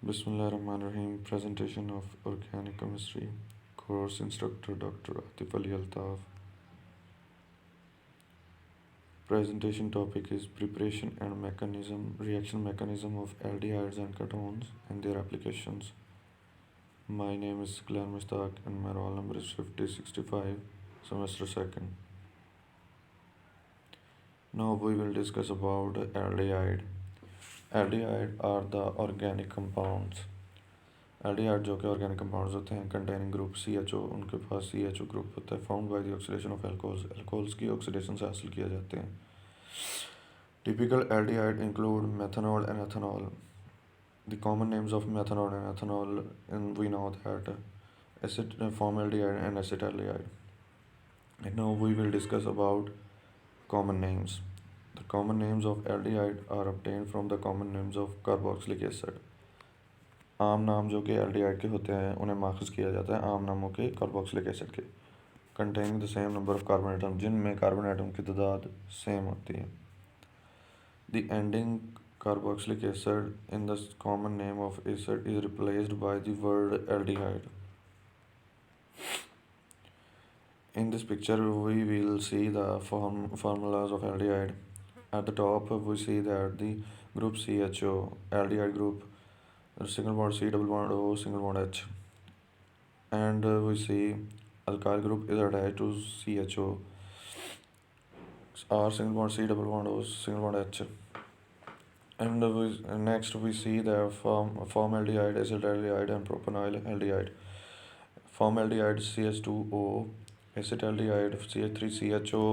Bismillahirrahmanirrahim. Presentation of Organic Chemistry. Course Instructor Dr. Atif Ali Altaf. Presentation topic is preparation and reaction mechanism of aldehydes and ketones and their applications. My name is Glenn Mustaq and my roll number is 5065, semester 2nd. Now we will discuss about aldehyde. Aldehyde are the organic compounds. Aldehyde जो कि organic compounds होते हैं containing group CHO, उनके पास CHO group होता है, found by the oxidation of alcohols, alcohols की oxidation से हासिल किए जाते हैं. Typical aldehyde include methanol and ethanol. The common names of methanol and ethanol and we know that formaldehyde and acetaldehyde. And now we will discuss about common names. The common names of aldehyde are obtained from the common names of carboxylic acid. आम नाम जो कि aldehyde के होते हैं उन्हें माखज किया जाता है आम नामों के कार्बोक्सिलिक एसिड के. Containing the same number of carbon atom, जिनमें कार्बन एटम की तादाद सेम होती है. The ending carboxylic acid in the common name of acid is replaced by the word aldehyde. In this picture we will see the formulas of aldehyde. At the top we see that the group CHO, aldehyde group, single bond C, double bond O, single bond H, and we see alkyl group is attached to CHO, R, single bond C, double bond O, single bond H, and next we see the formaldehyde, acetaldehyde, and propanyl aldehyde. Formaldehyde CH2O, acetaldehyde CH3CHO,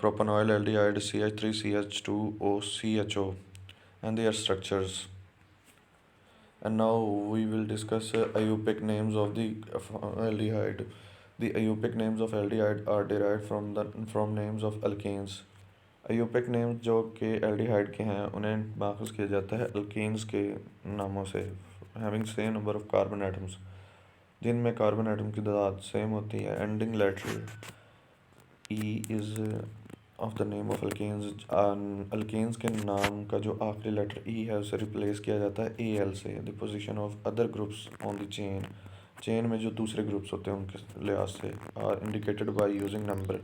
propanyl aldehyde CH3CH2OCHO, and their structures. And now we will discuss IUPAC names of the aldehyde. The IUPAC names of aldehyde are derived from names of alkanes. IUPAC names जो कि aldehyde के हैं उन्हें माखूज किया जाता है alkanes के नामों से, having same number of carbon atoms, जिनमें कार्बन एटम की तादाद सेम होती है. Ending letter E is of the name of alkanes. Alkanes के नाम का जो आखिरी लेटर E है उसे रिप्लेस किया जाता है AL से. The position of other groups on the chain में जो दूसरे ग्रुप्स होते हैं उनके लिहाज से are indicated by using number.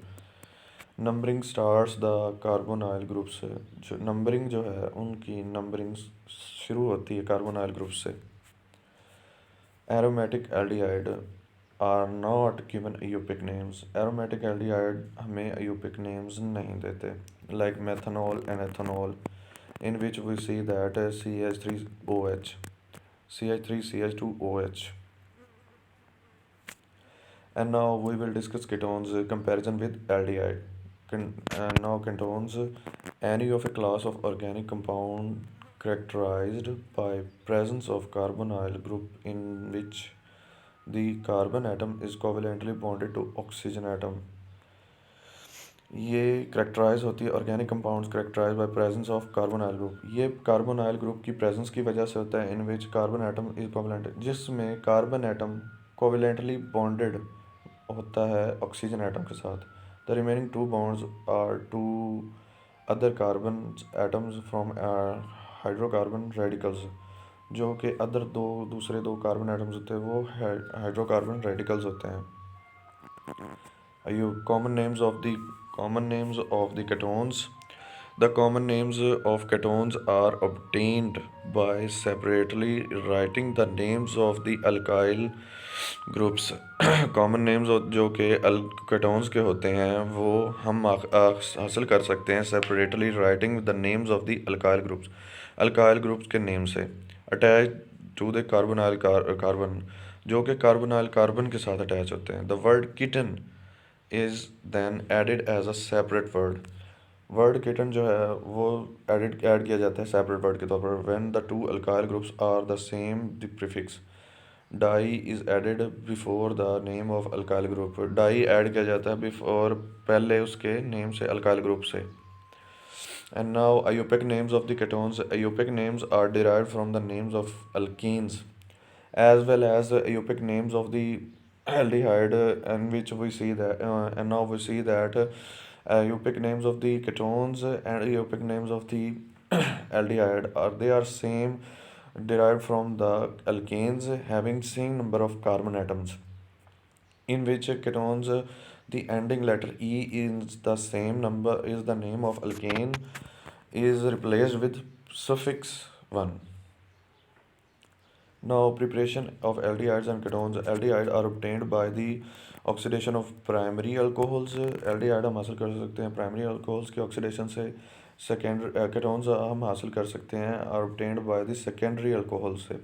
Numbering starts the carbonyl group से. जो नंबरिंग जो है उनकी नंबरिंग शुरू होती है कार्बोनाइल ग्रुप से. Aromatic aldehyde are not given IUPAC names. Aromatic aldehyde हमें IUPAC names नहीं देते, like methanol and ethanol, in which we see that CH3OH, CH3CH2OH. And now we will discuss ketones comparison with aldehyde. Now ketones, any of a class of organic compound characterized by presence of carbonyl group in which the carbon atom is covalently bonded to oxygen atom. ये characterize होती है organic compounds characterize by presence of carbonyl group. ये carbonyl group की presence की वजह से होता है in which carbon atom is covalent, जिसमें कार्बन एटम कोवलेंटली बॉन्डेड होता है ऑक्सीजन एटम के साथ. The remaining two bonds are to other carbon atoms from hydrocarbon radicals. जो कि दूसरे दो कार्बन एटम्स होते हैं वो हाइड्रोकार्बन रेडिकल्स होते हैं. Common names of the ketones. The common names of ketones are obtained by separately writing the names of the alkyl groups. common names जो कि ketones के होते हैं वो हम हासिल कर सकते हैं separately writing the names of the alkyl groups के नेम से. attached to the carbonyl carbon, जो कि कार्बोनाइल कार्बन के साथ अटैच होते हैं. The word keton is then added as a separate word. Word Keaton जो है वो ऐड किया जाता है सेपरेट वर्ड के तौर पर. When the two alkyl groups are the same the prefix di is added before the name of alkyl group. Di add किया जाता है बिफोर पहले उसके नेम से अल्काइल ग्रुप से. And now IUPAC names of the ketones. IUPAC names are derived from the names of alkenes as well as IUPAC names of the aldehyde, and which we see that and now we see that IUPAC names of the ketones and IUPAC names of the aldehyde are same derived from the alkanes having same number of carbon atoms. In which ketones, the ending letter E is the same number is the name of alkane is replaced with suffix 1. Now, preparation of aldehydes and ketones. Aldehyde are obtained by the oxidation of primary alcohols. aldehyde हम हासिल कर सकते हैं primary alcohols के oxidation से. Secondary ketones हम हासिल कर सकते हैं are obtained by the secondary alcohols से.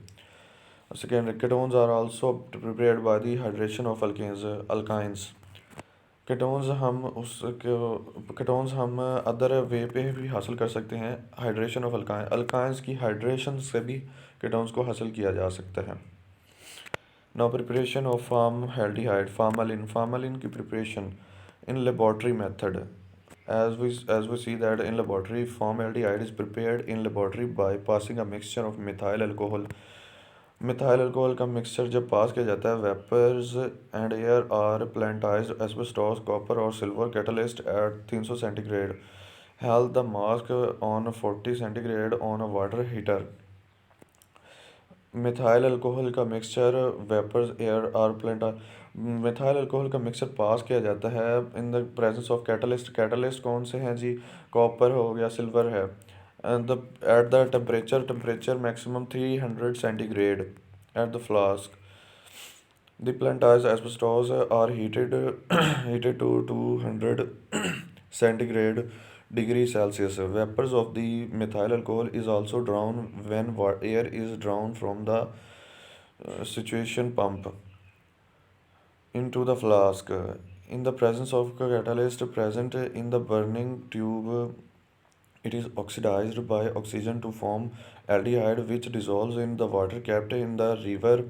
Secondary ketones are also prepared by the hydration of alkynes. Ketones हम अदर वे पे भी हासिल कर सकते हैं. हाइड्रेशन ऑफ अल्काइंस की हाइड्रेशन से भी केटोन्स को हासिल किया जा सकता है. नाउ प्रिपरेशन ऑफ फार्मालिन की preparation in laboratory method. As we see that in laboratory, formaldehyde is prepared in laboratory by passing a mixture of methyl alcohol का मिक्सचर जब पास किया जाता है, vapours and air are platinised asbestos copper और silver catalyst at 300 centigrade held the mask on 40 centigrade on a water heater. Methyl alcohol का mixture vapours air are प्लांटा methyl alcohol का mixture pass किया जाता है in the presence of catalyst कौन से हैं जी? कॉपर हो गया, सिल्वर है. And at the temperature maximum 300 centigrade at the flask. The plantized asbestos are heated heated to 200 centigrade degree Celsius. Vapors of the methyl alcohol is also drawn when air is drawn from the situation pump into the flask. In the presence of catalyst present in the burning tube, it is oxidized by oxygen to form aldehyde, which dissolves in the water kept in the river.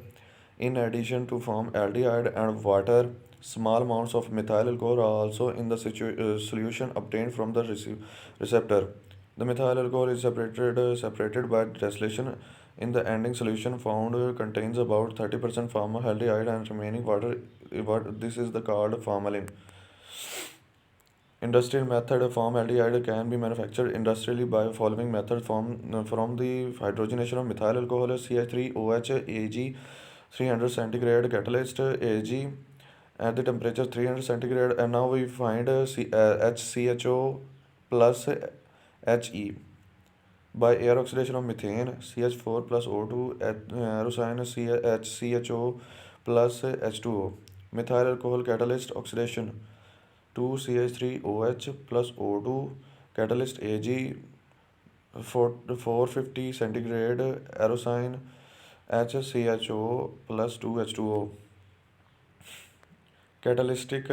In addition to form aldehyde and water, small amounts of methyl alcohol are also in the solution obtained from the receptor. The methyl alcohol is separated by distillation. In the ending solution found contains about 30% formaldehyde and remaining water. This is the called formalin. Industrial method. Formaldehyde can be manufactured industrially by following method from the hydrogenation of methyl alcohol CH3OH Ag 300 centigrade catalyst Ag at the temperature 300 centigrade, and now we find HCHO plus He by air oxidation of methane CH4 plus O2 aerosine HCHO plus H2O. Methyl alcohol catalyst oxidation 2CH3OH plus O2 catalyst Ag 450 centigrade aerosine HCHO plus 2H2O. Catalytic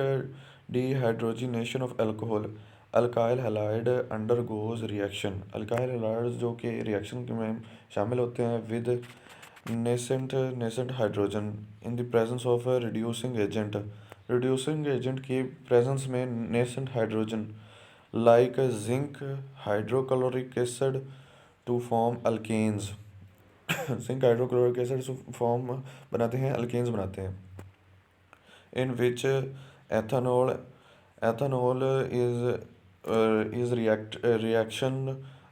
dehydrogenation of alcohol. Alkyl halide undergoes reaction. Alkyl halides जो कि reaction में शामिल होते हैं with nascent hydrogen in the presence of reducing agent. Reducing agent की presence में nascent hydrogen like zinc hydrochloric acid to form alkanes. Zinc hydrochloric acid form बनाते हैं, अल्केन्स बनाते हैं. In which ethanol is reaction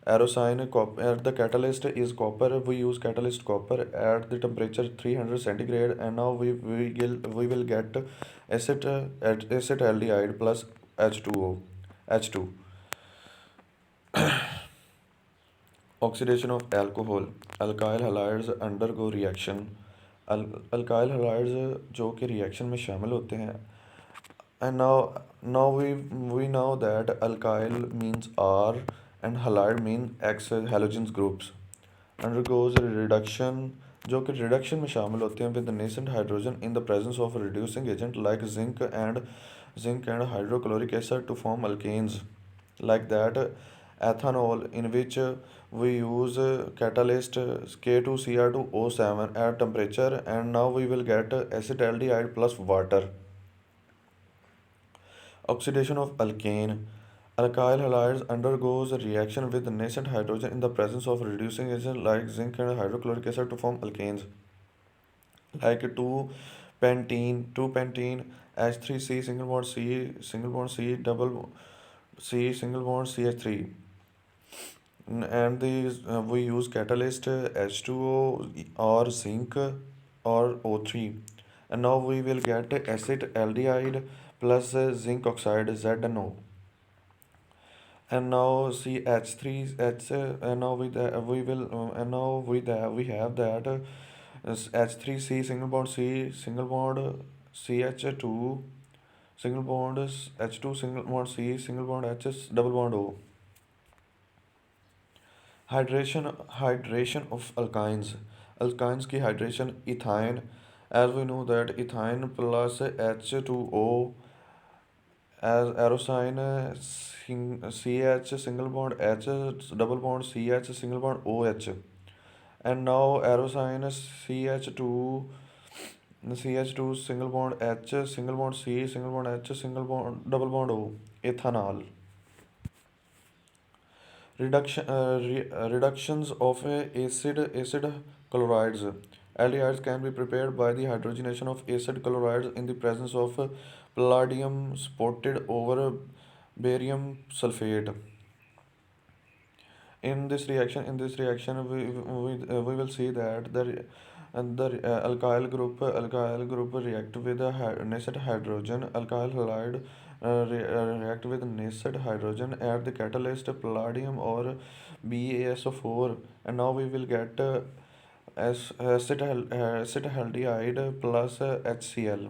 aerosine at the catalyst is copper. We use catalyst copper at the temperature 300 centigrade, and now we will get acetaldehyde plus H2. Oxidation of alcohol. Alkyl halides undergo reaction. Alkyl hydrides जो कि reaction में शामिल होते हैं. And now we know that alkyl means R and halide mean X halogen groups. Undergoes reduction जो कि reduction में शामिल होते हैं with nascent hydrogen in the presence of reducing agent like zinc and hydrochloric acid to form alkanes. Like that ethanol, in which we use catalyst K2Cr2O7 at temperature, and now we will get acetaldehyde plus water. Oxidation of alkane. Alkyl halides undergoes a reaction with nascent hydrogen in the presence of reducing agents like zinc and hydrochloric acid to form alkanes. Like 2-pentene, H3C single bond C double C single bond CH3. And these we use catalyst H2O or zinc or O3. And now we will get acid aldehyde plus zinc oxide ZNO. And now CH3 H and now we will and now we have that is H3C single bond C single bond CH2 single bond is H2 single bond C single bond H is double bond O. Hydration of alkynes. Alkynes की hydration ethyne. As we know that ethyne plus H2O as arosyne CH single bond H double bond CH single bond OH. And now arosyne CH2 single bond H single bond C single bond H single bond double bond O. Ethanol. Reductions of acid chlorides. Aldehydes can be prepared by the hydrogenation of acid chlorides in the presence of palladium spotted over barium sulfate. In this reaction, we will see that the alkyl group react with a nascent hydrogen. Alkyl halide react with nascent hydrogen at the catalyst palladium or BaSO4, and now we will get acetaldehyde plus HCl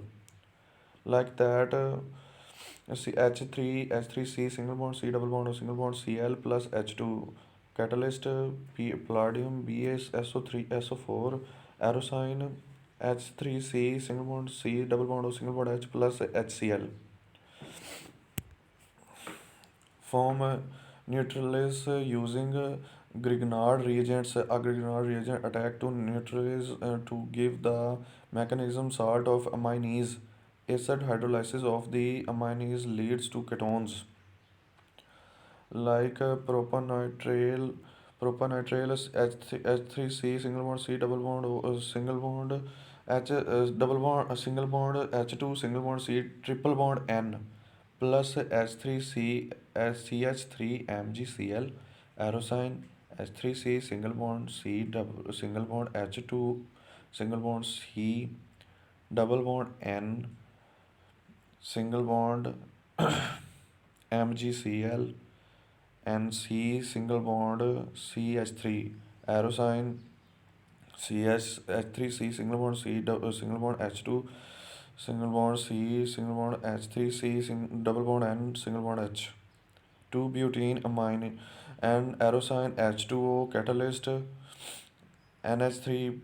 like that. H3C single bond C double bond or single bond Cl plus H2 catalyst palladium BaSO3 SO4 arosyne H3C single bond C double bond or single bond H plus HCl form neutralize using Grignard reagents. A Grignard reagent attack to neutralize to give the mechanism salt of amines. Acid hydrolysis of the amines leads to ketones like propanitrile H3C single bond C double bond single bond H double bond single bond H2 single bond C triple bond N plus H3C CH3 MgCl arosyne H3C single bond C double single bond H2 single bond C double bond N single bond MgCl and C single bond CH3 arosyne CH3C single bond single bond H2 single bond C single bond H3C double bond N single bond H 2 butene amine and arosyne H2O catalyst NH3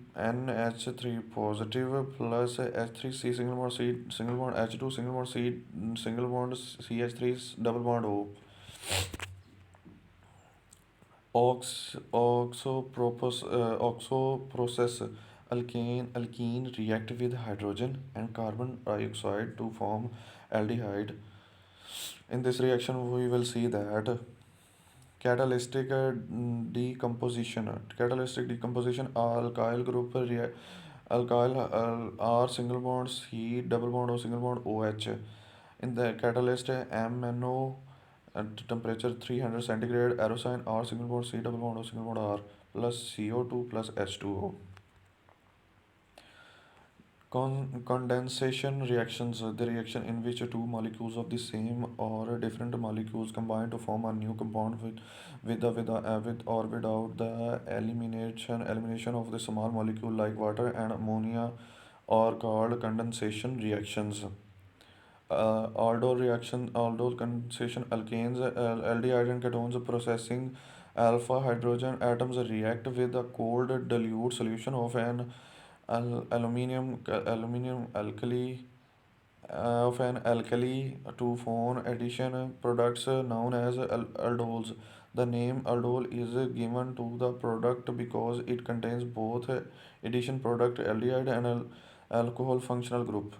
positive plus H3C single bond C single bond H2 single bond C single bond CH3 double bond O. Oxoprocess alkene react with hydrogen and carbon dioxide to form aldehyde. In this reaction, we will see that catalytic decomposition. Catalytic decomposition alkyl group alkyl R single bond C double bond or single bond OH. In the catalyst MNO at temperature 300 centigrade arosyne R single bond C double bond or single bond R plus CO2 plus H2O. Condensation reactions, the reaction in which two molecules of the same or different molecules combine to form a new compound with or without the elimination of the small molecule like water and ammonia are called condensation reactions. Aldol condensation alkanes, aldehyde and ketones processing alpha hydrogen atoms react with a cold dilute solution of an aluminium alkali of an alkali to form addition products known as aldols. The name aldol is given to the product because it contains both addition product aldehyde and alcohol functional group.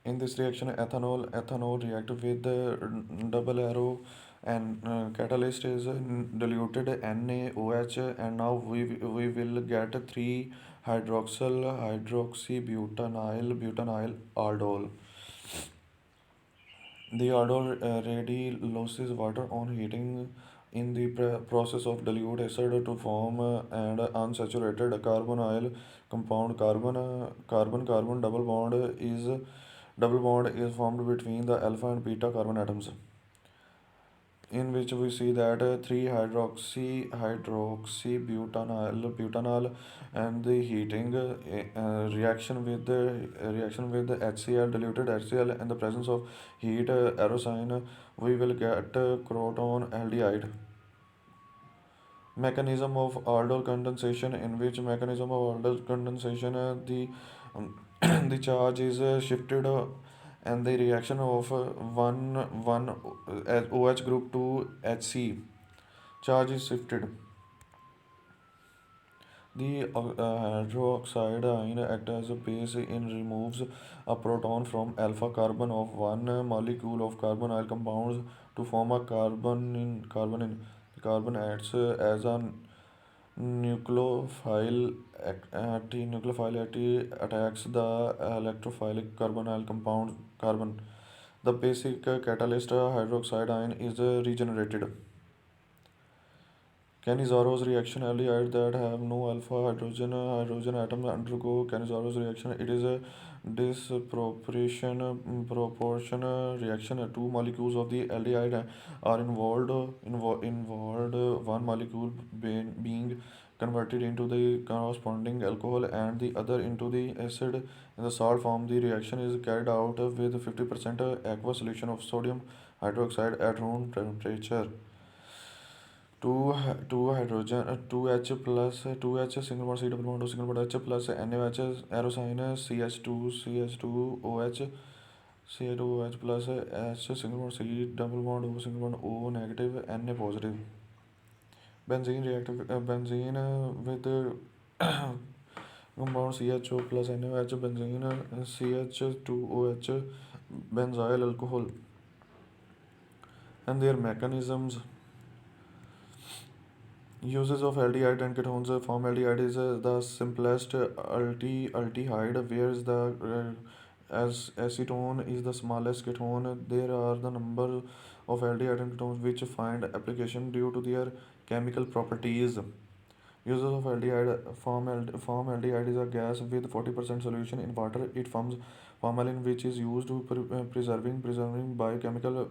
In this reaction, ethanol react with double arrow and catalyst is diluted NaOH, and now we will get 3 hydroxybutyl aldol. The aldol ready loses water on heating in the process of dilute acid to form and unsaturated carbonyl compound. Carbon double bond is formed between the alpha and beta carbon atoms, in which we see that 3 hydroxy butanol and the heating reaction with the HCl, diluted HCl, and the presence of heat aerosine, we will get croton aldehyde. Mechanism of aldol condensation, in which mechanism of aldol condensation the the charge is shifted and the reaction of 1 OH group to HC charge is shifted. The hydroxide ion acts as a base in removes a proton from alpha carbon of one molecule of carbonyl compounds to form a carbon. The carbon acts as a nucleophile attacks the electrophilic carbonyl compound carbon. The basic catalyst hydroxide ion is regenerated. Cannizaro's reaction aldehydes that have no alpha hydrogen atom undergo Cannizaro's reaction. It is a proportion reaction. Two molecules of the aldehyde are involved. One molecule being converted into the corresponding alcohol and the other into the acid in the salt form. The reaction is carried out with 50% aqueous solution of sodium hydroxide at room temperature. Two hydrogen, 2H plus 2H single bond C double bond O single bond H plus NaOH aerosine CH2OH CH2OH plus H single bond C double bond O single bond O negative Na positive. Benzene reactive benzene with compound CHO plus NaOH benzene CH2OH benzyl alcohol. And their mechanisms. Uses of aldehyde and ketones. Formaldehyde is the simplest aldehyde, whereas the as acetone is the smallest ketone. There are the number of aldehyde and ketones which find application due to their chemical properties. Uses of aldehyde. Formaldehyde is a gas with 40% solution in water. It forms formalin, which is used to preserving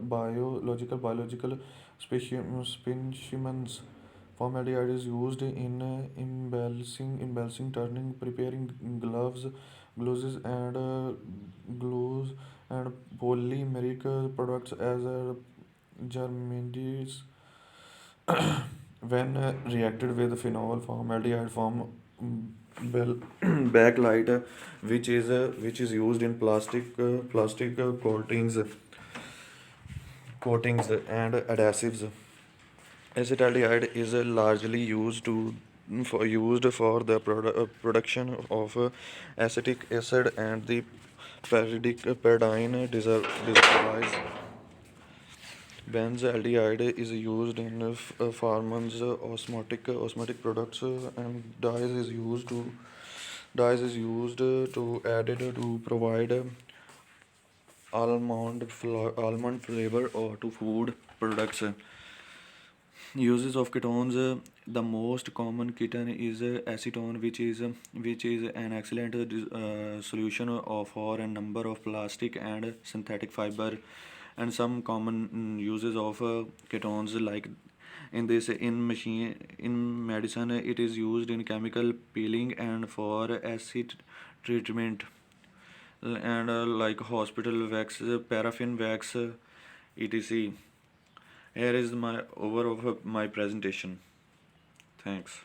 biological specimens. Formaldehyde is used in embellishing, turning, preparing glosses, and glues and polymeric products as germanides. When reacted with phenol, formaldehyde form bel- backlight, which is used in plastic coatings and adhesives. Acetaldehyde is largely used for the production of acetic acid and the pyridine disperse. Benzaldehyde is used in pharma's osmotic products, and dyes is used to added to provide almond flavor or to food products. Uses of ketones. The most common ketone is acetone, which is an excellent solution for a number of plastic and synthetic fiber. And some common uses of ketones, like in medicine, it is used in chemical peeling and for acid treatment, and like hospital wax, paraffin wax, etc. Here is my over of my presentation. Thanks.